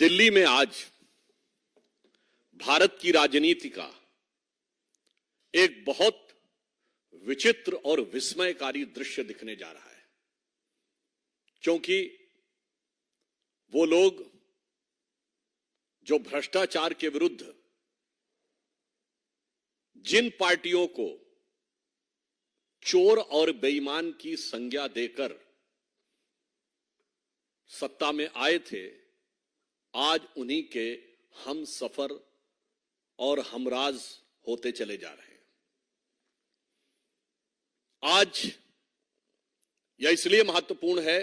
दिल्ली में आज भारत की राजनीति का एक बहुत विचित्र और विस्मयकारी दृश्य दिखने जा रहा है, क्योंकि वो लोग जो भ्रष्टाचार के विरुद्ध जिन पार्टियों को चोर और बेईमान की संज्ञा देकर सत्ता में आए थे, आज उन्हीं के हम सफर और हमराज होते चले जा रहे हैं। आज यह इसलिए महत्वपूर्ण है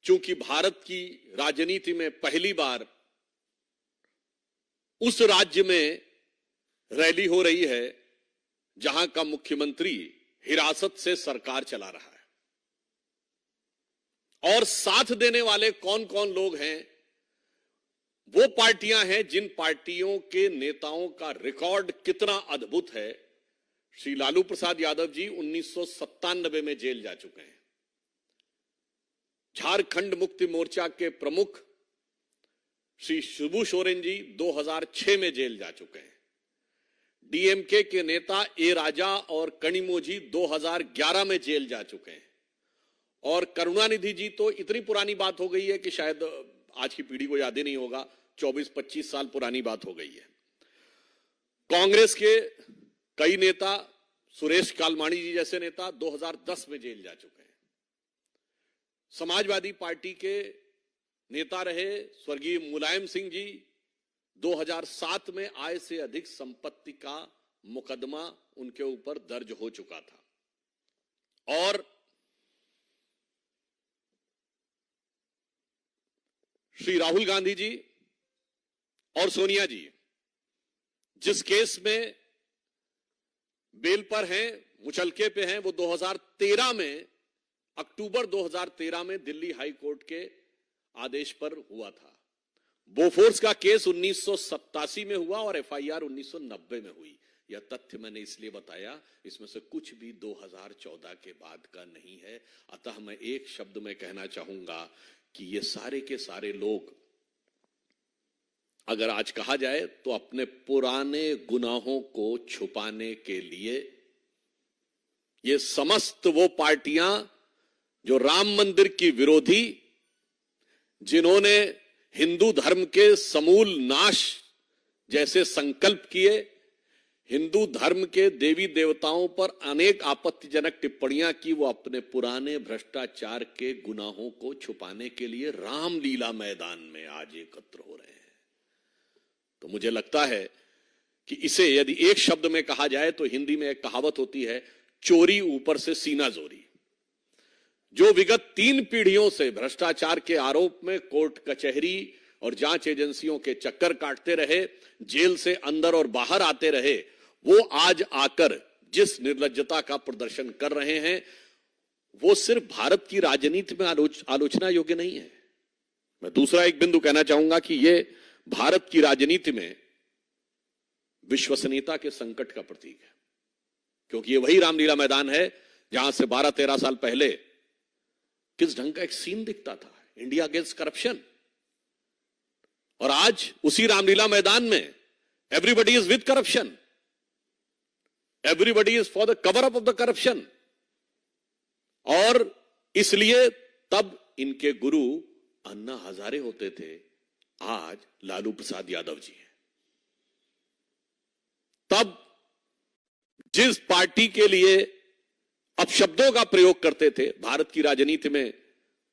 क्योंकि भारत की राजनीति में पहली बार उस राज्य में रैली हो रही है जहां का मुख्यमंत्री हिरासत से सरकार चला रहा है, और साथ देने वाले कौन कौन लोग हैं? वो पार्टियां हैं जिन पार्टियों के नेताओं का रिकॉर्ड कितना अद्भुत है। श्री लालू प्रसाद यादव जी 1997 में जेल जा चुके हैं। झारखंड मुक्ति मोर्चा के प्रमुख श्री शिबू सोरेन जी 2006 में जेल जा चुके हैं। डीएमके के नेता ए राजा और कनिमोझी 2011 में जेल जा चुके हैं। और करुणानिधि जी तो इतनी पुरानी बात हो गई है कि शायद आज की पीढ़ी को याद ही नहीं होगा, 24-25 साल पुरानी बात हो गई है। कांग्रेस के कई नेता, सुरेश कालमाणी जी जैसे नेता 2010 में जेल जा चुके हैं। समाजवादी पार्टी के नेता रहे स्वर्गीय मुलायम सिंह जी 2007 में आय से अधिक संपत्ति का मुकदमा उनके ऊपर दर्ज हो चुका था। और श्री राहुल गांधी जी और सोनिया जी जिस केस में बेल पर हैं, मुचलके पे हैं, वो 2013 में, अक्टूबर 2013 में दिल्ली हाई कोर्ट के आदेश पर हुआ था। बोफोर्स का केस 1987 में हुआ और एफआईआर 1990 में हुई। यह तथ्य मैंने इसलिए बताया, इसमें से कुछ भी 2014 के बाद का नहीं है। अतः मैं एक शब्द में कहना चाहूंगा कि ये सारे के सारे लोग, अगर आज कहा जाए तो अपने पुराने गुनाहों को छुपाने के लिए ये समस्त वो पार्टियां जो राम मंदिर की विरोधी, जिन्होंने हिंदू धर्म के समूल नाश जैसे संकल्प किए, हिंदू धर्म के देवी देवताओं पर अनेक आपत्तिजनक टिप्पणियां की, वो अपने पुराने भ्रष्टाचार के गुनाहों को छुपाने के लिए रामलीला मैदान में आज एकत्र हो रहे हैं। तो मुझे लगता है कि इसे यदि एक शब्द में कहा जाए तो हिंदी में एक कहावत होती है, चोरी ऊपर से सीना जोरी। जो विगत 3 पीढ़ियों से भ्रष्टाचार के आरोप में कोर्ट कचहरी और जांच एजेंसियों के चक्कर काटते रहे, जेल से अंदर और बाहर आते रहे, वो आज आकर जिस निर्लज्जता का प्रदर्शन कर रहे हैं, वो सिर्फ भारत की राजनीति में आलोचना योग्य नहीं है। मैं दूसरा एक बिंदु कहना चाहूंगा कि ये भारत की राजनीति में विश्वसनीयता के संकट का प्रतीक है, क्योंकि ये वही रामलीला मैदान है जहां से 12-13 साल पहले किस ढंग का एक सीन दिखता था, इंडिया अगेंस्ट करप्शन। और आज उसी रामलीला मैदान में everybody is with corruption, everybody is for the cover up of the corruption. और इसलिए तब इनके गुरु अन्ना हजारे होते थे, आज लालू प्रसाद यादव जी हैं। तब जिस पार्टी के लिए अपशब्दों का प्रयोग करते थे, भारत की राजनीति में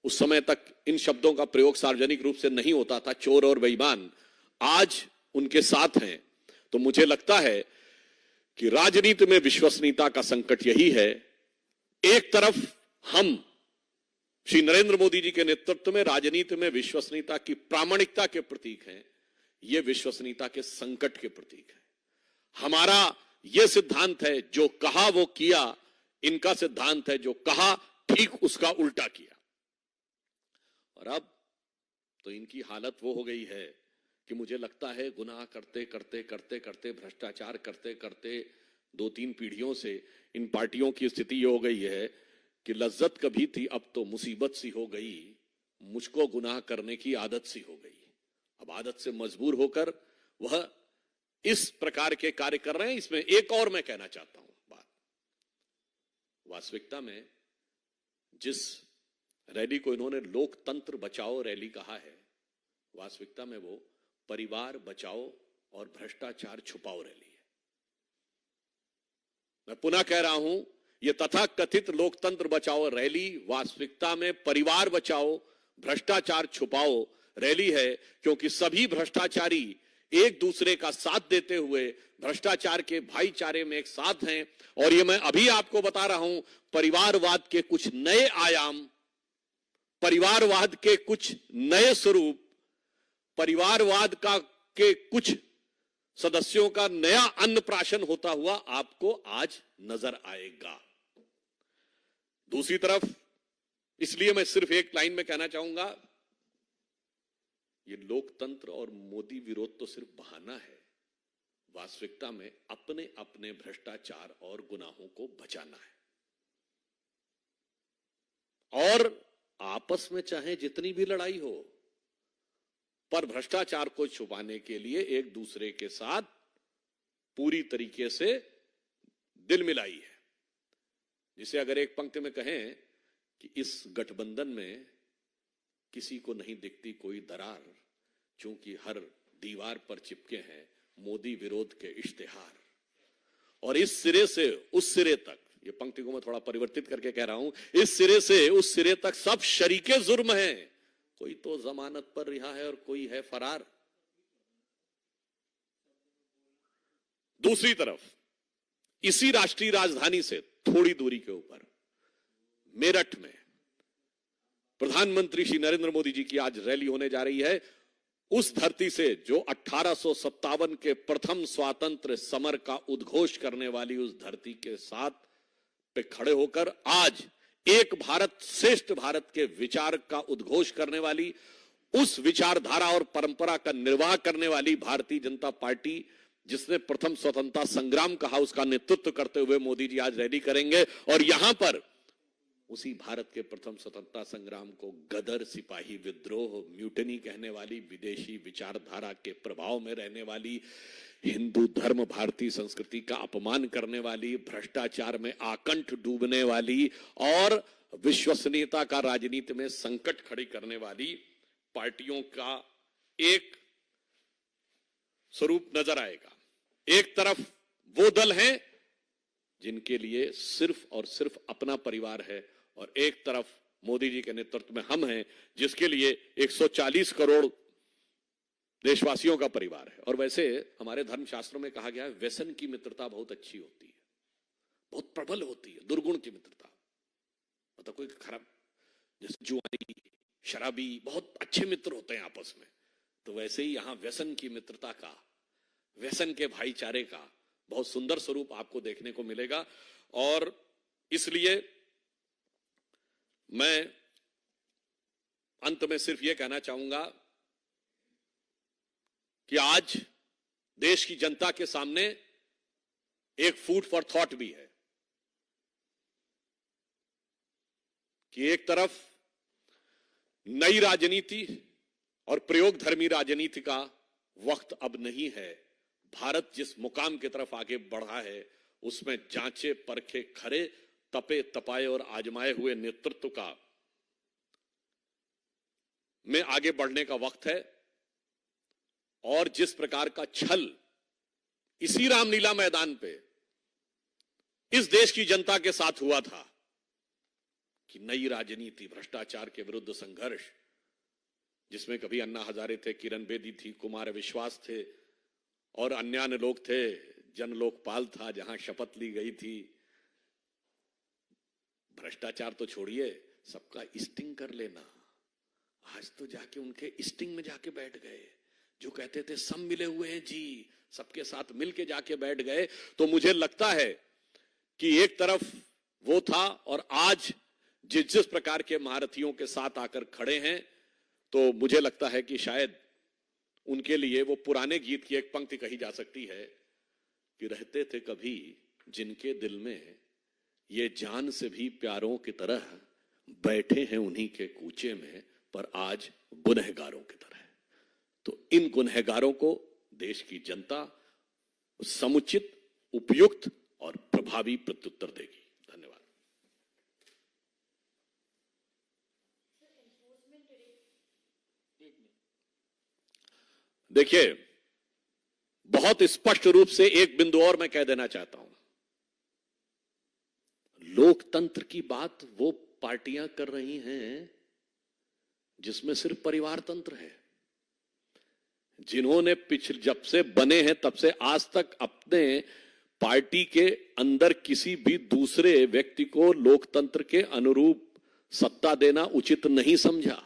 उस समय तक इन शब्दों का प्रयोग सार्वजनिक रूप से नहीं होता था, चोर और बेईमान, आज उनके साथ हैं। तो मुझे लगता है कि राजनीति में विश्वसनीयता का संकट यही है। एक तरफ हम श्री नरेंद्र मोदी जी के नेतृत्व में राजनीति में विश्वसनीयता की प्रामाणिकता के प्रतीक हैं, ये विश्वसनीयता के संकट के प्रतीक है। हमारा यह सिद्धांत है, जो कहा वो किया। इनका सिद्धांत है, जो कहा ठीक उसका उल्टा किया। और अब तो इनकी हालत वो हो गई है कि मुझे लगता है गुनाह करते करते करते करते, भ्रष्टाचार करते करते 2-3 पीढ़ियों से इन पार्टियों की स्थिति ये हो गई है कि लज्जत कभी थी, अब तो मुसीबत सी हो गई, मुझको गुनाह करने की आदत सी हो गई। अब आदत से मजबूर होकर वह इस प्रकार के कार्य कर रहे हैं। इसमें एक और मैं कहना चाहता हूं बात, वास्तविकता में जिस रैली को इन्होंने लोकतंत्र बचाओ रैली कहा है, वास्तविकता में वो परिवार बचाओ और भ्रष्टाचार छुपाओ रैली है। मैं पुनः कह रहा हूं, यह तथाकथित लोकतंत्र बचाओ रैली वास्तविकता में परिवार बचाओ भ्रष्टाचार छुपाओ रैली है, क्योंकि सभी भ्रष्टाचारी एक दूसरे का साथ देते हुए भ्रष्टाचार के भाईचारे में एक साथ हैं। और ये मैं अभी आपको बता रहा हूं, परिवारवाद के कुछ नए आयाम, परिवारवाद के कुछ नए स्वरूप, परिवारवाद का के कुछ सदस्यों का नया अन्नप्राशन होता हुआ आपको आज नजर आएगा। दूसरी तरफ, इसलिए मैं सिर्फ एक लाइन में कहना चाहूंगा, ये लोकतंत्र और मोदी विरोध तो सिर्फ बहाना है। वास्तविकता में अपने अपने भ्रष्टाचार और गुनाहों को बचाना है। और आपस में चाहे जितनी भी लड़ाई हो, पर भ्रष्टाचार को छुपाने के लिए एक दूसरे के साथ पूरी तरीके से दिल मिलाई है। जिसे अगर एक पंक्ति में कहें कि इस गठबंधन में किसी को नहीं दिखती कोई दरार, क्योंकि हर दीवार पर चिपके हैं मोदी विरोध के इश्तिहार। और इस सिरे से उस सिरे तक, ये पंक्ति को मैं थोड़ा परिवर्तित करके कह रहा हूं, इस सिरे से उस सिरे तक सब शरीके जुर्म हैं। कोई तो जमानत पर रिहा है और कोई है फरार। दूसरी तरफ, इसी राष्ट्रीय राजधानी से थोड़ी दूरी के ऊपर मेरठ में प्रधानमंत्री श्री नरेंद्र मोदी जी की आज रैली होने जा रही है। उस धरती से जो 1857 के प्रथम स्वातंत्र समर का उद्घोष करने वाली उस धरती के साथ पे खड़े होकर आज एक भारत श्रेष्ठ भारत के विचार का उद्घोष करने वाली, उस विचारधारा और परंपरा का निर्वाह करने वाली भारतीय जनता पार्टी, जिसने प्रथम स्वतंत्रता संग्राम कहा, उसका नेतृत्व करते हुए मोदी जी आज रैली करेंगे। और यहां पर उसी भारत के प्रथम स्वतंत्रता संग्राम को गदर, सिपाही विद्रोह, म्यूटनी कहने वाली, विदेशी विचारधारा के प्रभाव में रहने वाली, हिंदू धर्म, भारतीय संस्कृति का अपमान करने वाली, भ्रष्टाचार में आकंठ डूबने वाली और विश्वसनीयता का राजनीति में संकट खड़ी करने वाली पार्टियों का एक स्वरूप नजर आएगा। एक तरफ वो दल हैं जिनके लिए सिर्फ और सिर्फ अपना परिवार है, और एक तरफ मोदी जी के नेतृत्व में हम हैं जिसके लिए 140 करोड़ देशवासियों का परिवार है। और वैसे हमारे धर्मशास्त्रों में कहा गया है, व्यसन की मित्रता बहुत अच्छी होती है, बहुत प्रबल होती है, दुर्गुण की मित्रता। मतलब कोई खराब, जैसे जुआरी, शराबी बहुत अच्छे मित्र होते हैं आपस में, तो वैसे ही यहां व्यसन की मित्रता का, व्यसन के भाईचारे का बहुत सुंदर स्वरूप आपको देखने को मिलेगा। और इसलिए मैं अंत में सिर्फ यह कहना चाहूंगा कि आज देश की जनता के सामने एक फूड फॉर थॉट भी है कि एक तरफ नई राजनीति और प्रयोगधर्मी राजनीति का वक्त अब नहीं है। भारत जिस मुकाम की तरफ आगे बढ़ा है, उसमें जांचे परखे खरे, तपे तपाए और आजमाए हुए नेतृत्व का में आगे बढ़ने का वक्त है। और जिस प्रकार का छल इसी रामलीला मैदान पे इस देश की जनता के साथ हुआ था कि नई राजनीति, भ्रष्टाचार के विरुद्ध संघर्ष, जिसमें कभी अन्ना हजारे थे, किरण बेदी थी, कुमार विश्वास थे और अन्य लोग थे, जन लोकपाल था जहां शपथ ली गई थी। भ्रष्टाचार तो छोड़िए, सबका स्टिंग कर लेना। आज तो जाके उनके स्टिंग में जाके बैठ गए। जो कहते थे सब मिले हुए हैं जी, सबके साथ मिलके जाके बैठ गए। तो मुझे लगता है कि एक तरफ वो था और आज जिस प्रकार के महारथियों के साथ आकर खड़े हैं, तो मुझे लगता है कि शायद उनके लिए वो पुराने गीत की एक पंक्ति कही जा सकती है कि रहते थे कभी जिनके दिल में ये जान से भी प्यारों की तरह, बैठे हैं उन्हीं के कूचे में पर आज गुनहगारों की तरह। तो इन गुनहगारों को देश की जनता समुचित, उपयुक्त और प्रभावी प्रत्युत्तर देगी। धन्यवाद। देखिए, बहुत स्पष्ट रूप से एक बिंदु और मैं कह देना चाहता हूं। लोकतंत्र की बात वो पार्टियां कर रही हैं जिसमें सिर्फ परिवार तंत्र है, जिन्होंने पिछले जब से बने हैं तब से आज तक अपने पार्टी के अंदर किसी भी दूसरे व्यक्ति को लोकतंत्र के अनुरूप सत्ता देना उचित नहीं समझा।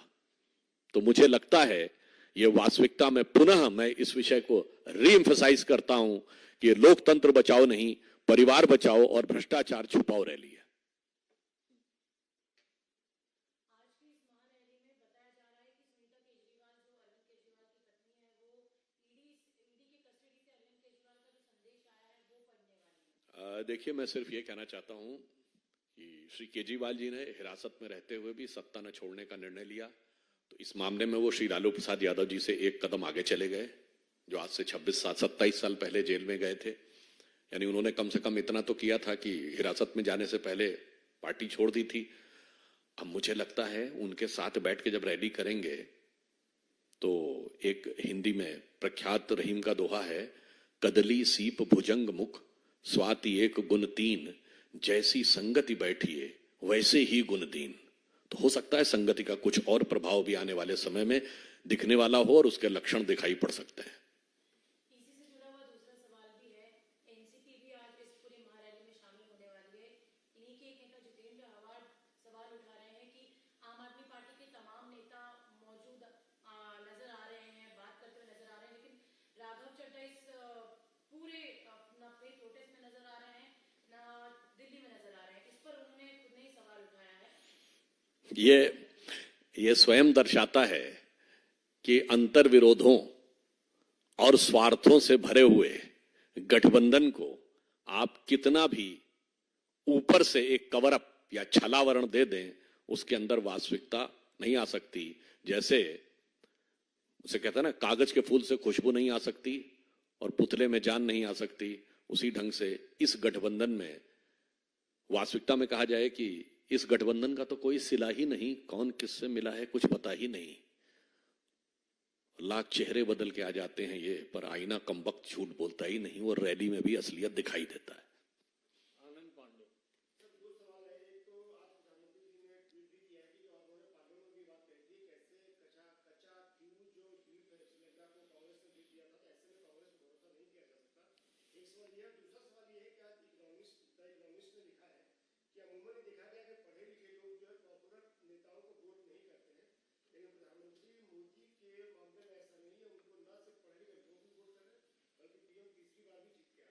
तो मुझे लगता है ये वास्तविकता में पुनः मैं इस विषय को रीएम्फसाइज करता हूं कि लोकतंत्र बचाओ नहीं, परिवार बचाओ और भ्रष्टाचार छुपाओ रैली है। देखिए, मैं सिर्फ ये कहना चाहता हूं कि श्री केजरीवाल जी ने हिरासत में रहते हुए भी सत्ता न छोड़ने का निर्णय लिया, तो इस मामले में वो श्री लालू प्रसाद यादव जी से एक कदम आगे चले गए, जो आज से 27 साल पहले जेल में गए थे। यानी उन्होंने कम से कम इतना तो किया था कि हिरासत में जाने से पहले पार्टी छोड़ दी थी। अब मुझे लगता है उनके साथ बैठ के जब रैली करेंगे तो एक हिंदी में प्रख्यात रहीम का दोहा है, कदली सीप भुजंग मुख स्वाति एक गुण तीन, जैसी संगति बैठिए वैसे ही गुण दीन। तो हो सकता है संगति का कुछ और प्रभाव भी आने वाले समय में दिखने वाला हो और उसके लक्षण दिखाई पड़ सकते हैं। इसी से जुड़ा हुआ दूसरा सवाल भी है, एनसीपी भी आज इस पूरे महारैली में शामिल होने वाली है। इन्हीं के एक नेता जितेंद्र आव्हाड सवाल उठा रहे हैं कि आम आदमी पार्टी के तमाम नेता मौजूद नजर आ रहे हैं, बात करते हुए नजर आ रहे हैं, लेकिन राघव चड्ढा इस पूरे ना पे प्रोटेस्ट में नजर आ रहे हैं, ना दिल्ली में नजर आ रहे हैं। इस पर उन्होंने खुद ने ही सवाल उठाया है। ये स्वयं दर्शाता है कि अंतर विरोधों और स्वार्थों से भरे हुए गठबंधन को आप कितना भी ऊपर से एक कवर अप या छलावरण दे दें, उसके अंदर वास्तविकता नहीं आ सकती। जैसे उसे कहते हैं ना, कागज के फूल से खुशबू नहीं आ सकती और पुतले में जान नहीं आ सकती, उसी ढंग से इस गठबंधन में वास्तविकता में कहा जाए कि इस गठबंधन का तो कोई सिला ही नहीं, कौन किससे मिला है कुछ पता ही नहीं। लाख चेहरे बदल के आ जाते हैं ये, पर आईना कमबख्त झूठ बोलता ही नहीं और रैली में भी असलियत दिखाई देता है। आनंद पांडे दो सवाल है। एक तो आप प्रधानमंत्री जी ने ट्वीट भी किया है कि जो आप पार्लियामेंट में बात कही थी, कैसे कच्चा क्यों जो ट्वीट है श्रीलंका को कांग्रेस ने दे दिया था, ऐसे में कांग्रेस पर भरोसा नहीं किया जा सकता। एक सवाल यह, दूसरा सवाल यह है कि आज इकोनॉमिस्ट ने लिखा है कि अमूमन देखा गया कि पढ़े लिखे लोग जो है पॉपुलर नेताओं को वोट नहीं करते हैं, लेकिन प्रधानमंत्री मोदी के मामले में ऐसा नहीं है, उनको न सिर्फ पढ़े लिखे लोग भी वोट कर रहे हैं बल्कि पीएम तीसरी बार भी जीत के आ रहे हैं।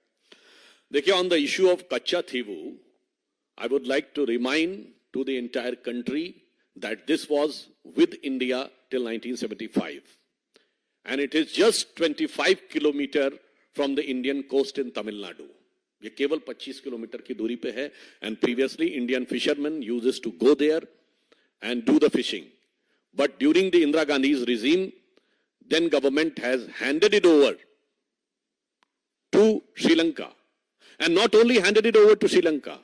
देखिए, on the issue of Katchatheevu, I would like to remind to the entire country that this was with India till 1975 and it is just 25 kilometer from the Indian coast in Tamil Nadu. ये केवल 25 kilometre की दूरी पे है and previously Indian fishermen uses to go there and do the fishing. But during the Indira Gandhi's regime, then government has handed it over to Sri Lanka, and not only handed it over to Sri Lanka.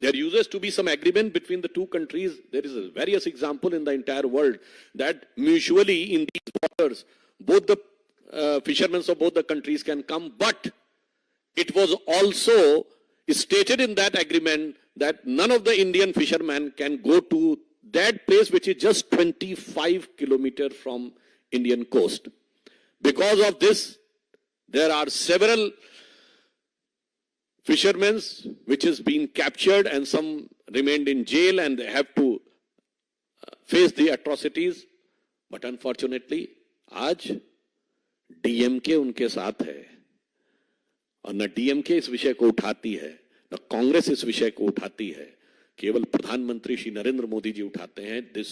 There used to be some agreement between the two countries. There is a various example in the entire world that mutually in these waters, both the fishermen of both the countries can come. But it was also stated in that agreement that none of the Indian fishermen can go to that place which is just 25 kilometers from Indian coast. Because of this, there are several fishermen which has been captured and some remained in jail and they have to face the atrocities. But unfortunately, आज DMK उनके साथ है और न DMK इस विषय को उठाती है, न कांग्रेस इस विषय को उठाती है, केवल प्रधानमंत्री श्री नरेंद्र मोदी जी उठाते हैं. This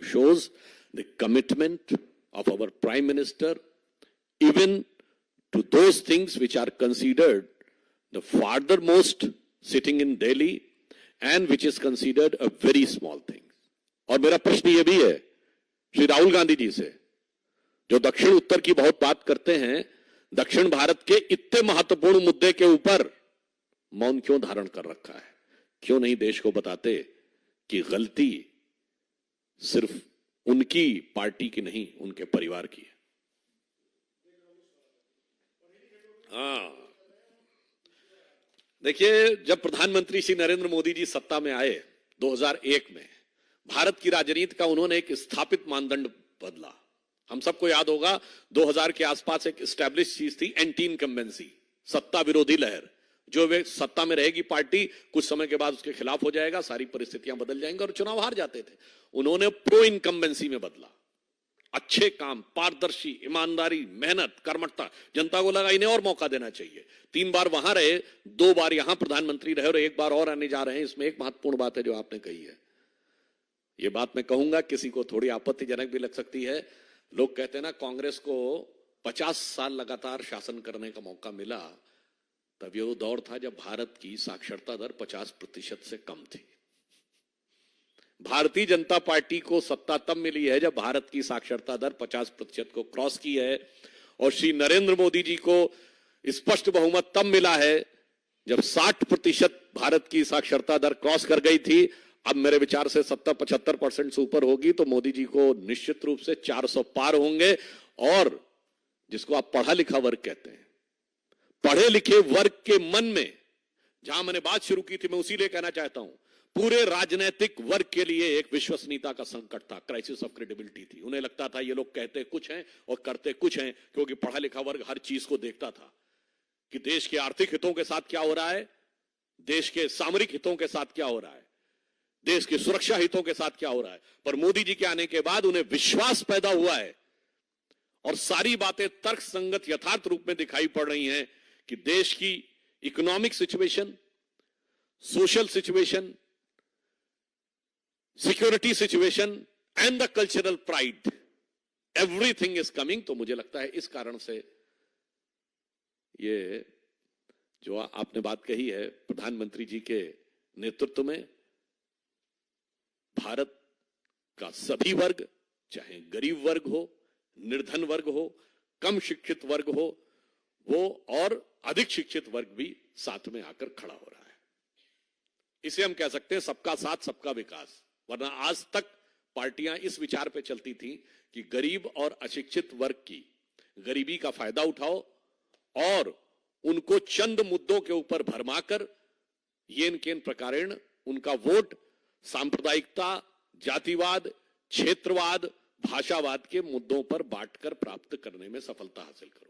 shows the commitment of our Prime Minister even to those things which are considered the farthermost sitting in Delhi and which is considered a very small thing. और मेरा प्रश्न ये भी है श्री राहुल गांधी जी से, जो दक्षिण उत्तर की बहुत बात करते हैं, दक्षिण भारत के इतने महत्वपूर्ण मुद्दे के ऊपर मौन क्यों धारण कर रखा है? क्यों नहीं देश को बताते कि गलती सिर्फ उनकी पार्टी की नहीं, उनके परिवार की है? हाँ, देखिए, जब प्रधानमंत्री श्री नरेंद्र मोदी जी सत्ता में आए 2001 में, भारत की राजनीति का उन्होंने एक स्थापित मानदंड बदला। हम सबको याद होगा 2000 के आसपास एक स्टैब्लिश चीज थी, एंटी इनकम्बेंसी, सत्ता विरोधी लहर। जो वे सत्ता में रहेगी पार्टी, कुछ समय के बाद उसके खिलाफ हो जाएगा, सारी परिस्थितियां बदल जाएंगी और चुनाव हार जाते थे। उन्होंने प्रो इनकम्बेंसी में बदला। अच्छे काम, पारदर्शी, ईमानदारी, मेहनत, कर्मठता। जनता को लगा इन्हें और मौका देना चाहिए। 3 बार वहां रहे, 2 बार यहां प्रधानमंत्री रहे और 1 बार और आने जा रहे हैं। इसमें एक महत्वपूर्ण बात है जो आपने कही है। ये बात मैं कहूंगा, किसी को थोड़ी आपत्तिजनक भी लग सकती है। लोग कहते हैं ना, कांग्रेस को 50 साल लगातार शासन करने का मौका मिला, तब ये वो दौर था जब भारत की साक्षरता दर 50% से कम थी। भारतीय जनता पार्टी को सत्ता तब मिली है जब भारत की साक्षरता दर 50% को क्रॉस की है, और श्री नरेंद्र मोदी जी को स्पष्ट बहुमत तब मिला है जब 60% भारत की साक्षरता दर क्रॉस कर गई थी। अब मेरे विचार से 70-75% से ऊपर होगी तो मोदी जी को निश्चित रूप से 400 पार होंगे। और जिसको आप पढ़ा लिखा वर्ग कहते हैं, पढ़े लिखे वर्ग के मन में, जहां मैंने बात शुरू की थी, मैं उसी लिए कहना चाहता हूं, पूरे राजनीतिक वर्ग के लिए एक विश्वसनीयता का संकट था, क्राइसिस ऑफ क्रेडिबिलिटी थी। उन्हें लगता था ये लोग कहते कुछ हैं और करते कुछ हैं, क्योंकि पढ़ा लिखा वर्ग हर चीज को देखता था कि देश के आर्थिक हितों के साथ क्या हो रहा है, देश के सामरिक हितों के साथ क्या हो रहा है, देश के सुरक्षा हितों के साथ क्या हो रहा है। पर मोदी जी के आने के बाद उन्हें विश्वास पैदा हुआ है और सारी बातें तर्कसंगत यथार्थ रूप में दिखाई पड़ रही हैं कि देश की economic situation, social situation, security situation and the cultural pride, everything is coming. तो मुझे लगता है इस कारण से ये जो आपने बात कही है, प्रधानमंत्री जी के नेतृत्व में भारत का सभी वर्ग, चाहे गरीब वर्ग हो, निर्धन वर्ग हो, कम शिक्षित वर्ग हो, वो और अधिक शिक्षित वर्ग भी साथ में आकर खड़ा हो रहा है। इसे हम कह सकते हैं सबका साथ सबका विकास। वरना आज तक पार्टियां इस विचार पे चलती थी कि गरीब और अशिक्षित वर्ग की गरीबी का फायदा उठाओ और उनको चंद मुद्दों के ऊपर भरमाकर येन केन प्रकारेण उनका वोट सांप्रदायिकता, जातिवाद, क्षेत्रवाद, भाषावाद के मुद्दों पर बांटकर प्राप्त करने में सफलता हासिल करो।